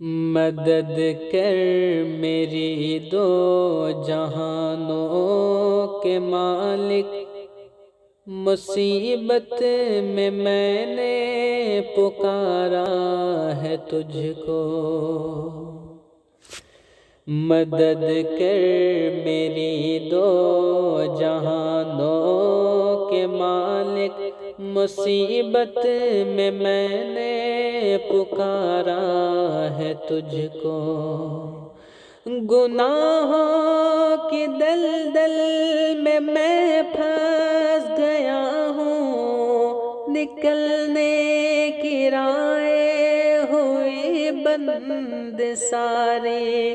مدد کر میری دو جہانوں کے مالک، مصیبت میں نے پکارا ہے تجھ کو۔ مدد کر میری دو جہانوں کے مالک، مصیبت میں نے پکارا ہے تجھ کو۔ گناہوں کی دلدل میں پھنس گیا ہوں، نکلنے کی رائے ہوئی بند ساری،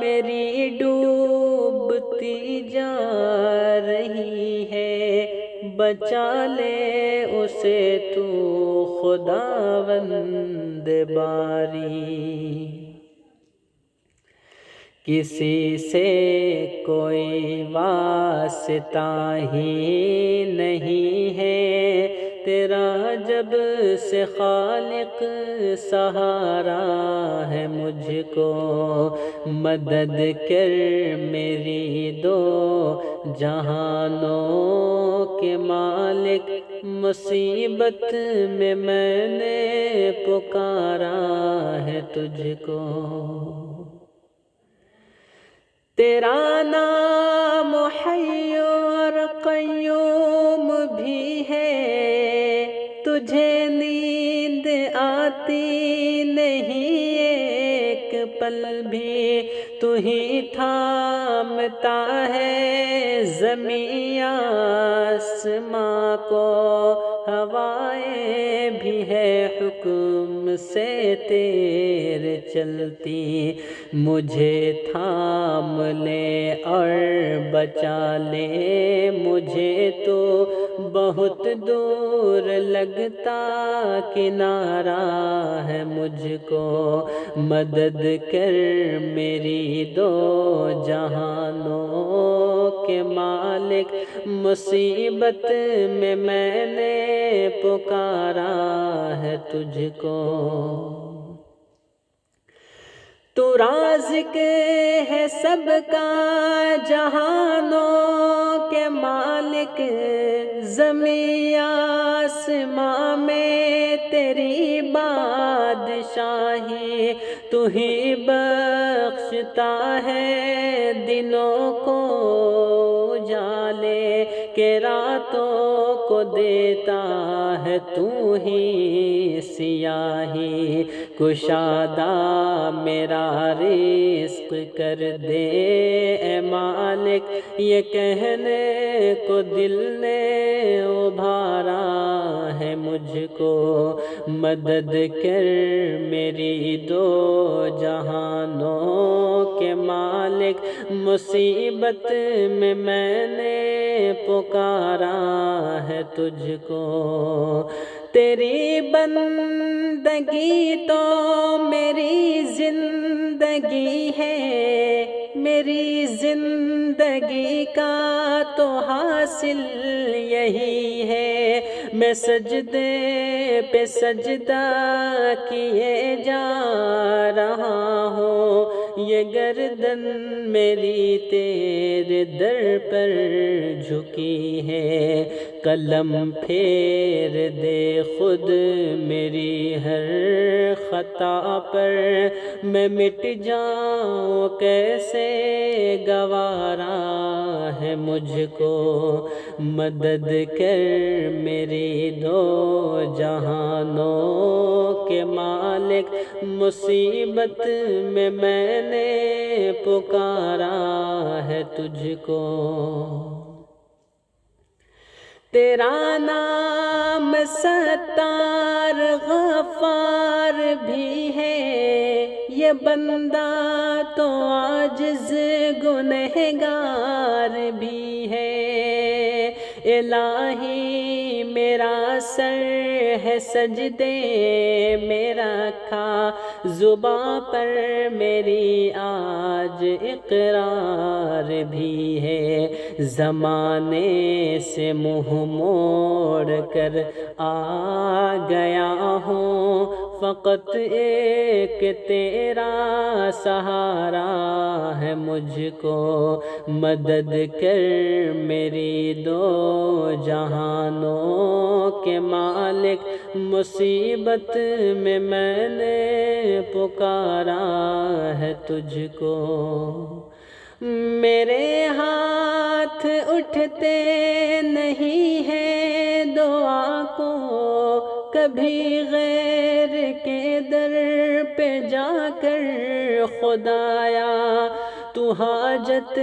میری ڈوبتی جا رہی ہے، بچا لے اسے تو خداوند باری۔ کسی سے کوئی واسطہ ہی نہیں ہے تیرا، جب سے خالق سہارا ہے مجھ کو۔ مدد کر میری دو جہانوں کے مالک، مصیبت میں نے پکارا ہے تجھ کو۔ تیرا نام حی اور قیوم بھی ہے، تجھے نیند آتی نہیں ایک پل بھی، تو ہی تھامتا ہے زمین آسماں کو، ہوائیں بھی ہے حکم سے تیرے چلتی، مجھے تھام لے اور بچا لے مجھے، تو بہت دور لگتا کنارہ ہے مجھ کو۔ مدد کر میری دو جہانوں کے مالک، مصیبت میں نے پکارا ہے تجھ کو۔ تو رازق ہے سب کا جہانوں کے مالک، زمین آسماں میں تیری بادشاہی، تو ہی بخشتا ہے دنوں کو اجالے کہ راتوں کو دیتا ہے تو ہی سیاہی، کشادہ میرا رزق کر دے اے مالک، یہ کہنے کو دل نے ابھارا ہے مجھ کو۔ مدد کر میری دو جہانوں کے مالک، مصیبت میں نے پکارا ہے تجھ کو۔ تیری بندگی تو میری زندگی ہے، میری زندگی کا تو حاصل یہی ہے، میں سجدے پہ سجدہ کیے جا رہا ہوں، یہ گردن میری تیرے در پر جھکی ہے، قلم پھیر دے خود میری ہر خطا پر، میں مٹ جاؤں کیسے گوارا ہے مجھ کو۔ مدد کر میری دو جہانوں کے مالک، مصیبت میں نے پکارا ہے تجھ کو۔ تیرا نام ستار غفار بھی ہے، یہ بندہ تو عاجز گنہگار بھی ہے، الہی میرا سر ہے سجدے میں رکھا، زباں پر میری آج اقرار بھی ہے، زمانے سے منہ موڑ کر آ گیا ہوں، فقط ایک تیرا سہارا ہے، مجھ کو مدد کر میری دو جہانوں کے مالک، مصیبت میں نے پکارا ہے تجھ کو۔ میرے ہاتھ اٹھتے نہیں ہیں دعا کو، کبھی غیر کے در پہ جا کر خدایا، تو حاجت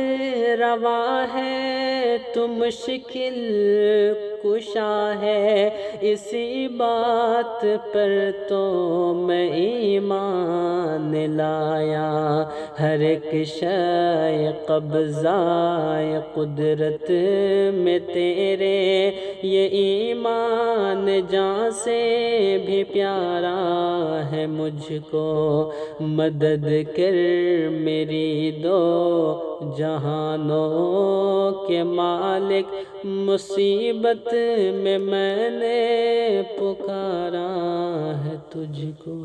روا ہے، تو مشکل کشا ہے، اسی بات پر تو میں ایمان لایا۔ ہر ایک شے قبضہ قدرت میں تیرے، یہ ایمان جان سے بھی پیارا ہے مجھ کو، مدد کر میری دو جہانوں کے مالک، مصیبت میں نے پکارا ہے تجھ کو۔